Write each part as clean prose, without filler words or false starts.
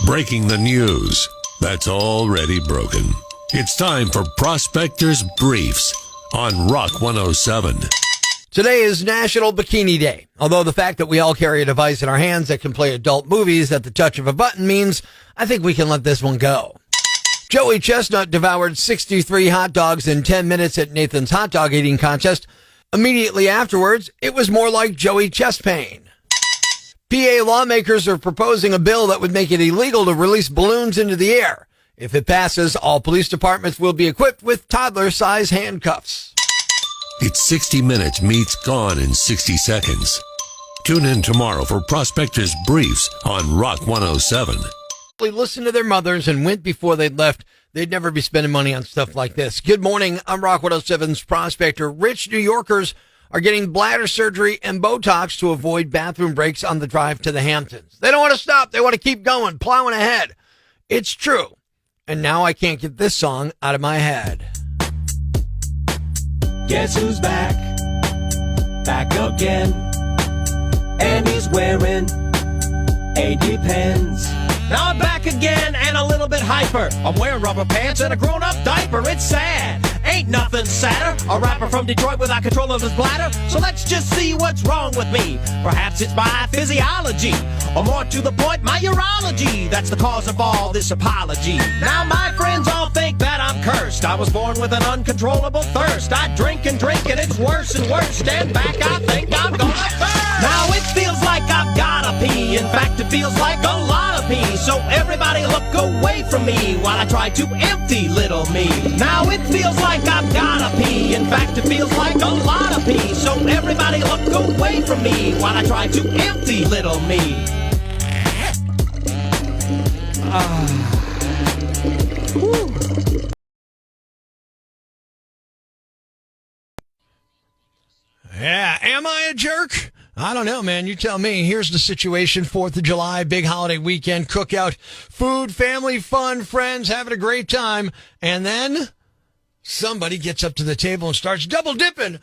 Breaking the news that's already broken. It's time for Prospector's Briefs on Rock 107. Today is National Bikini Day, although the fact that we all carry a device in our hands that can play adult movies at the touch of a button means I think we can let this one go. Joey Chestnut devoured 63 hot dogs in 10 minutes at Nathan's hot dog eating contest. Immediately afterwards, it was more like Joey chest pain. PA lawmakers are proposing a bill that would make it illegal to release balloons into the air. If it passes, all police departments will be equipped with toddler-size handcuffs. It's 60 Minutes meets Gone in 60 Seconds. Tune in tomorrow for Prospector's Briefs on Rock 107. They listened to their mothers and went before they left. They'd never be spending money on stuff like this. Good morning. I'm Rock 107's Prospector. Rich New Yorkers are getting bladder surgery and Botox to avoid bathroom breaks on the drive to the Hamptons. They don't want to stop. They want to keep going, plowing ahead. It's true. And now I can't get this song out of my head. Guess who's back? Back again. And he's wearing a Depends. Now I'm back again and a little bit hyper. I'm wearing rubber pants and a grown-up diaper. It's sad. Ain't nothing sadder. A rapper from Detroit without control of his bladder. So let's just see what's wrong with me. Perhaps it's my physiology. Or more to the point, my urology. That's the cause of all this apology. Now my friends all think that I'm cursed. I was born with an uncontrollable thirst. I drink and it's worse and worse. Stand back, I think I'm gonna burst. Now it feels like I've gotta pee. In fact, it feels like a lot of pee. So everybody look away from me while I try to empty little me. Now it feels like I've gotta pee. In fact, it feels like a lot of pee. So everybody look away from me while I try to empty little me. Yeah, am I a jerk? I don't know, man. You tell me. Here's the situation. 4th of July, big holiday weekend, cookout, food, family, fun, friends, having a great time. And then somebody gets up to the table and starts double dipping.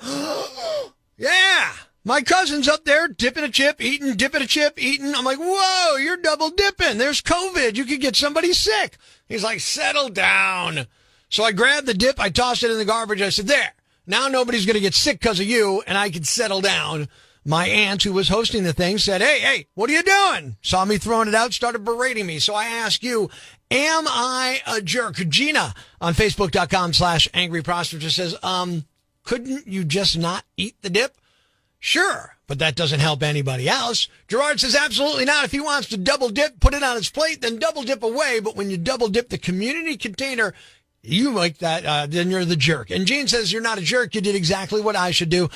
Yeah. My cousin's up there dipping a chip, eating, dipping a chip, eating. I'm like, whoa, you're double dipping. There's COVID. You could get somebody sick. He's like, settle down. So I grabbed the dip. I tossed it in the garbage. I said, there. Now nobody's going to get sick because of you, and I can settle down. My aunt, who was hosting the thing, said, hey, what are you doing? Saw me throwing it out, started berating me. So I ask you, am I a jerk? Gina on Facebook.com/Angry Prospector says, couldn't you just not eat the dip? Sure, but that doesn't help anybody else. Gerard says, absolutely not. If he wants to double dip, put it on his plate, then double dip away. But when you double dip the community container, you like that, then you're the jerk. And Gene says, you're not a jerk. You did exactly what I should do.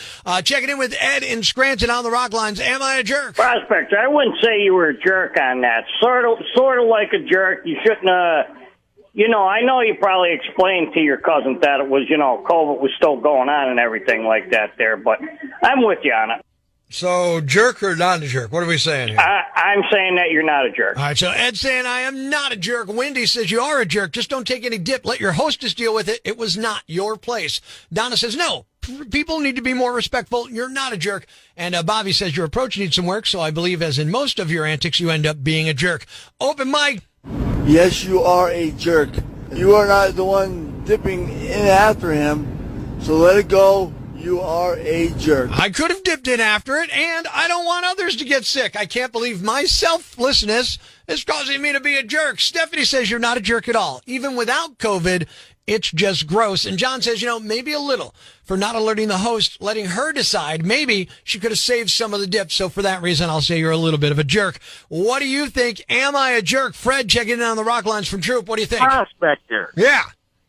Checking in with Ed in Scranton on the Rock Lines. Am I a jerk? Prospector, I wouldn't say you were a jerk on that. Sort of like a jerk. You shouldn't, I know you probably explained to your cousin that it was, COVID was still going on and everything like that there, but I'm with you on it. So, jerk or not a jerk? What are we saying here? I'm saying that you're not a jerk. All right, so Ed's saying I am not a jerk. Wendy says you are a jerk. Just don't take any dip. Let your hostess deal with it. It was not your place. Donna says, no, people need to be more respectful. You're not a jerk. And Bobby says your approach needs some work, so I believe, as in most of your antics, you end up being a jerk. Open mic. Yes, you are a jerk. You are not the one dipping in after him, so let it go. You are a jerk. I could have dipped in after it, and I don't want others to get sick. I can't believe my selflessness is causing me to be a jerk. Stephanie says you're not a jerk at all. Even without COVID, it's just gross. And John says, maybe a little for not alerting the host, letting her decide. Maybe she could have saved some of the dip. So for that reason, I'll say you're a little bit of a jerk. What do you think? Am I a jerk? Fred checking in on the Rock Lines from Troop. What do you think? Prospector. Yeah.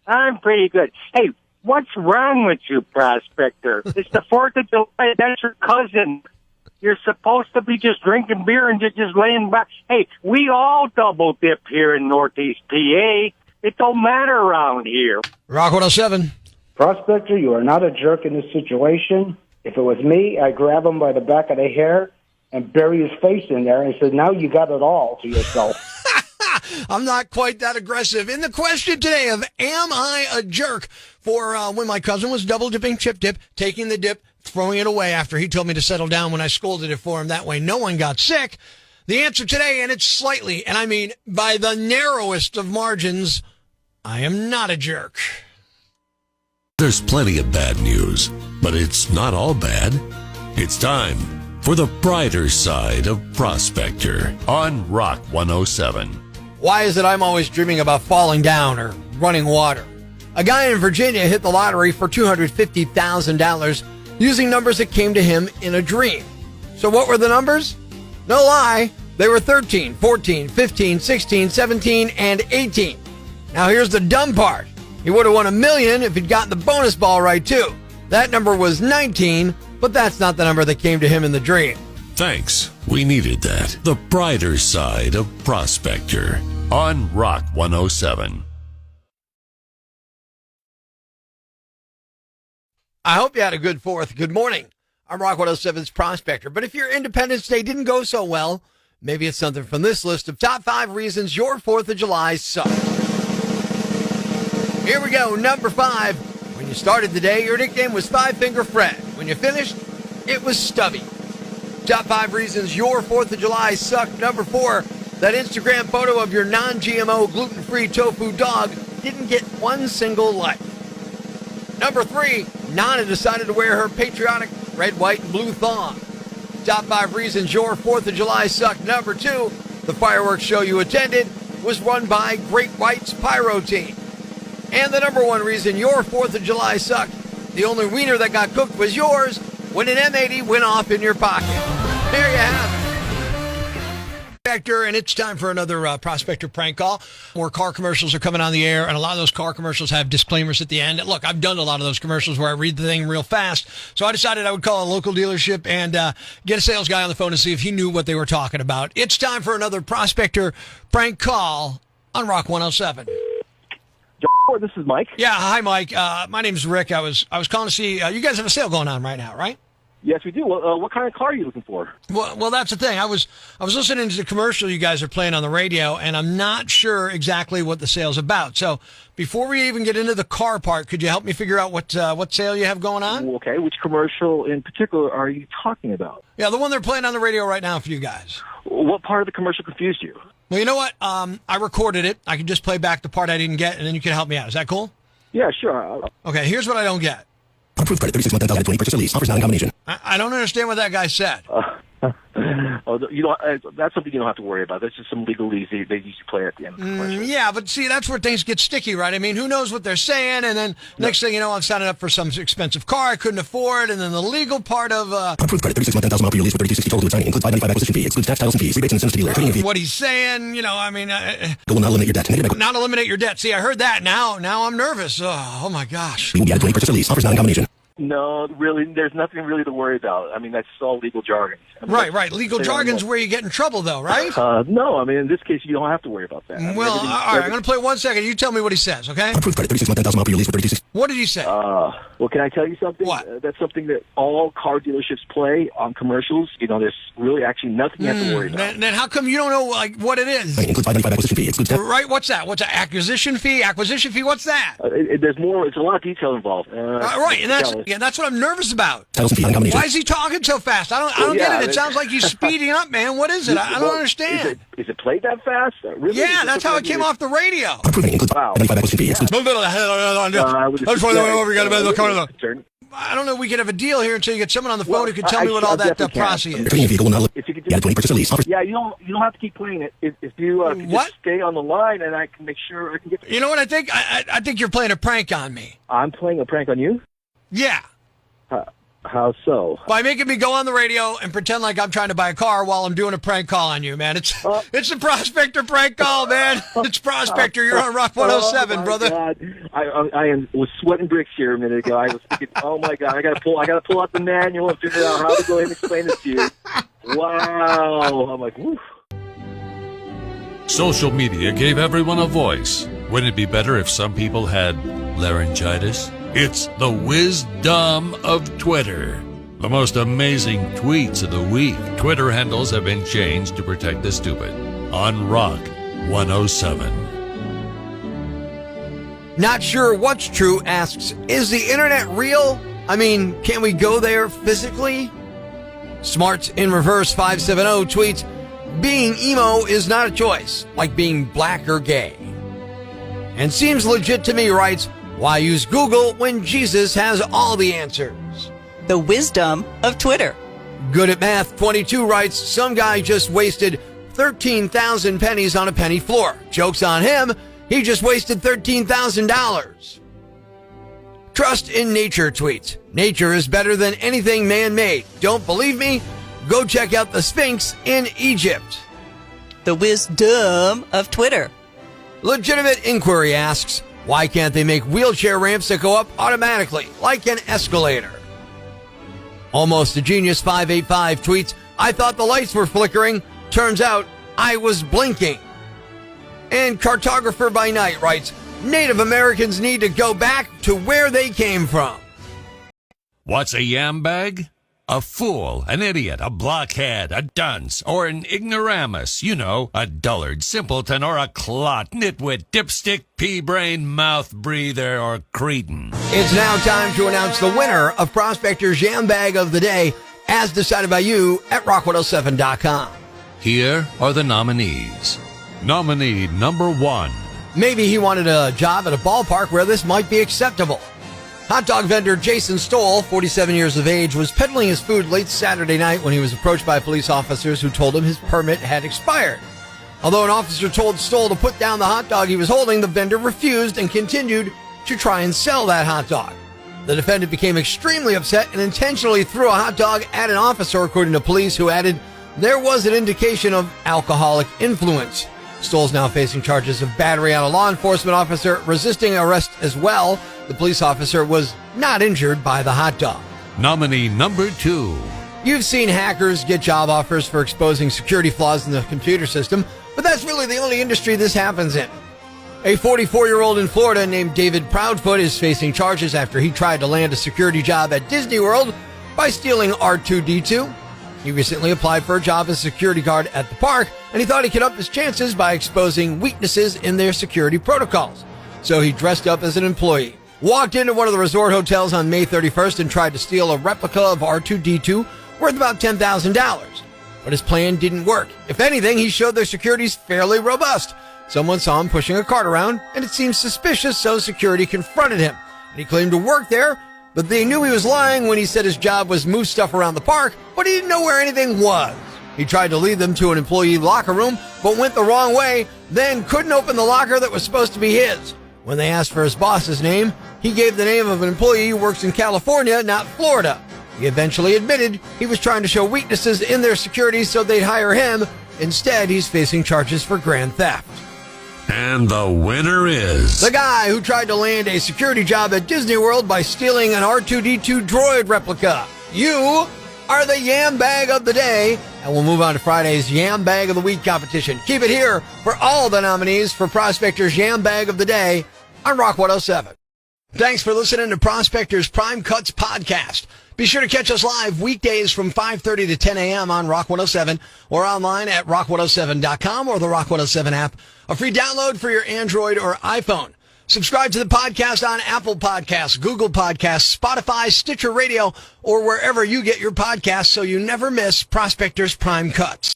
I'm pretty good. Hey, what's wrong with you, Prospector? It's the 4th of July. That's your cousin. You're supposed to be just drinking beer and just laying back. Hey, we all double dip here in Northeast PA. It don't matter around here. Rock 107. Prospector, you are not a jerk in this situation. If it was me, I'd grab him by the back of the hair and bury his face in there and say, now you got it all to yourself. I'm not quite that aggressive. In the question today of am I a jerk for when my cousin was double dipping chip dip, taking the dip, throwing it away after he told me to settle down when I scolded it for him. That way no one got sick. The answer today, and it's slightly, and I mean by the narrowest of margins, I am not a jerk. There's plenty of bad news, but it's not all bad. It's time for the brighter side of Prospector on Rock 107. Why is it I'm always dreaming about falling down or running water? A guy in Virginia hit the lottery for $250,000 using numbers that came to him in a dream. So what were the numbers? No lie, they were 13, 14, 15, 16, 17, and 18. Now here's the dumb part. He would have won $1 million if he'd gotten the bonus ball right too. That number was 19, but that's not the number that came to him in the dream. Thanks. We needed that. The brighter side of Prospector on Rock 107. I hope you had a good 4th. Good morning. I'm Rock 107's Prospector. But if your Independence Day didn't go so well, maybe it's something from this list of top 5 reasons your 4th of July sucked. Here we go. Number 5. When you started the day, your nickname was Five Finger Fred. When you finished, it was Stubby. Top 5 reasons your 4th of July sucked. Number 4. That Instagram photo of your non-GMO, gluten-free tofu dog didn't get one single like. Number 3, Nana decided to wear her patriotic red, white, and blue thong. Top 5 reasons your 4th of July sucked. Number 2, the fireworks show you attended was run by Great White's Pyro Team. And the number 1 reason your 4th of July sucked, the only wiener that got cooked was yours when an M80 went off in your pocket. There you have it. And it's time for another Prospector prank call. More car commercials are coming on the air, and a lot of those car commercials have disclaimers at the end. Look, I've done a lot of those commercials where I read the thing real fast, so I decided I would call a local dealership and get a sales guy on the phone to see if he knew what they were talking about. It's time for another Prospector prank call on Rock 107. This is Mike. Yeah, hi, Mike. My name's Rick. I was calling to see, you guys have a sale going on right now, right? Yes, we do. What kind of car are you looking for? Well, that's the thing. I was listening to the commercial you guys are playing on the radio, and I'm not sure exactly what the sale's about. So before we even get into the car part, could you help me figure out what sale you have going on? Okay, which commercial in particular are you talking about? Yeah, the one they're playing on the radio right now for you guys. What part of the commercial confused you? Well, you know what? I recorded it. I can just play back the part I didn't get, and then you can help me out. Is that cool? Yeah, sure. Okay, here's what I don't get. Approved credit, 36 month 10,020 purchase release. Offers not in combination. I don't understand what that guy said. That's something you don't have to worry about. That's just some legalese they usually play at the end of the commercial. Yeah, but see, that's where things get sticky, right? I mean, who knows what they're saying, and then next thing you know, I'm signing up for some expensive car I couldn't afford, and then the legal part of... Approved credit, 36 month 10,000 mile per year lease with 36 total to signing. Includes 595 acquisition fee. Excludes tax, titles, and fees. Rebates and incentives to dealer. Trading fee. What he's saying, I mean... Will not eliminate your debt. Negative not eliminate your debt. See, I heard that. Now I'm nervous. Oh my gosh. will be added to any purchase release. Offers not in combination. No, really, there's nothing really to worry about. I mean, that's all legal jargon. I mean, right. Legal jargon's where you get in trouble, though, right? No, I mean, in this case, you don't have to worry about that. Well, all right, I'm going to play 1 second. You tell me what he says, okay? Approved credit, 36 month 10,000 mile per year lease with 36. What did he say? Well, can I tell you something? What? That's something that all car dealerships play on commercials. There's really actually nothing you have to worry about. Then how come you don't know what it is? Includes 595 acquisition fee. Excludes tax. Right, what's that? What's an acquisition fee? Acquisition fee, what's that? There's more. It's a lot of detail involved. Right, and that's what I'm nervous about. Titles and fees, non-combination. Why is he talking so fast? I don't get it. It sounds like he's speeding up, man. What is it? I don't understand. Is it played that fast? Really? Yeah, that's how it came off the radio. Approved includes 595 acquisition fee. Excludes I don't know if we could have a deal here until you get someone on the phone who can tell me what all that process is. trading vehicle will not if you could just, 20 purchase release. Offers. Yeah, you don't have to keep playing it. If you could just stay on the line, and I can make sure I can get. You know what I think? I think you're playing a prank on me. I'm playing a prank on you? Yeah. How so? By making me go on the radio and pretend like I'm trying to buy a car while I'm doing a prank call on you, man. It's a Prospector prank call, man. It's Prospector. You're on Rock 107, brother. God. I was sweating bricks here a minute ago. I was thinking, oh my God, I gotta pull out the manual and figure out how to go ahead and explain this to you. Wow. I'm like, woof. Social media gave everyone a voice. Wouldn't it be better if some people had laryngitis? It's the wisdom of Twitter. The most amazing tweets of the week. Twitter handles have been changed to protect the stupid. On Rock 107. Not sure what's true asks, is the internet real? I mean, can we go there physically? Smarts in Reverse 570 tweets, being emo is not a choice, like being black or gay. And seems legit to me writes, why use Google when Jesus has all the answers? The wisdom of Twitter. Good at Math 22 writes, some guy just wasted 13,000 pennies on a penny floor. Joke's on him, he just wasted $13,000. Trust in Nature tweets, nature is better than anything man-made. Don't believe me? Go check out the Sphinx in Egypt. The wisdom of Twitter. Legitimate Inquiry asks, why can't they make wheelchair ramps that go up automatically, like an escalator? Almost a Genius 585 tweets, I thought the lights were flickering. Turns out I was blinking. And Cartographer by Night writes, Native Americans need to go back to where they came from. What's a yam bag? A fool, an idiot, a blockhead, a dunce, or an ignoramus. You know, a dullard, simpleton, or a clot, nitwit, dipstick, pea-brain, mouth breather, or cretin. It's now time to announce the winner of Prospector's Yam Bag of the Day, as decided by you at rock107.com. Here are the nominees. Nominee number 1. Maybe he wanted a job at a ballpark where this might be acceptable. Hot dog vendor Jason Stoll, 47 years of age, was peddling his food late Saturday night when he was approached by police officers who told him his permit had expired. Although an officer told Stoll to put down the hot dog he was holding, the vendor refused and continued to try and sell that hot dog. The defendant became extremely upset and intentionally threw a hot dog at an officer, according to police, who added there was an indication of alcoholic influence. Stoll's now facing charges of battery on a law enforcement officer, resisting arrest as well. The police officer was not injured by the hot dog. Nominee number 2. You've seen hackers get job offers for exposing security flaws in the computer system, but that's really the only industry this happens in. A 44-year-old in Florida named David Proudfoot is facing charges after he tried to land a security job at Disney World by stealing R2-D2. He recently applied for a job as security guard at the park, and he thought he could up his chances by exposing weaknesses in their security protocols. So he dressed up as an employee, walked into one of the resort hotels on May 31st and tried to steal a replica of R2-D2 worth about $10,000. But his plan didn't work. If anything, he showed their security's fairly robust. Someone saw him pushing a cart around, and it seemed suspicious, so security confronted him. And he claimed to work there, but they knew he was lying when he said his job was move stuff around the park, but he didn't know where anything was. He tried to lead them to an employee locker room, but went the wrong way, then couldn't open the locker that was supposed to be his. When they asked for his boss's name, he gave the name of an employee who works in California, not Florida. He eventually admitted he was trying to show weaknesses in their security so they'd hire him. Instead, he's facing charges for grand theft. And the winner is the guy who tried to land a security job at Disney World by stealing an R2-D2 droid replica. You are the Yam Bag of the Day, and we'll move on to Friday's Yam Bag of the Week competition. Keep it here for all the nominees for Prospector's Yam Bag of the Day on Rock 107. Thanks for listening to Prospector's Prime Cuts podcast. Be sure to catch us live weekdays from 5:30 to 10 a.m. on Rock 107 or online at rock107.com or the Rock 107 app, a free download for your Android or iPhone. Subscribe to the podcast on Apple Podcasts, Google Podcasts, Spotify, Stitcher Radio, or wherever you get your podcasts so you never miss Prospector's Prime Cuts.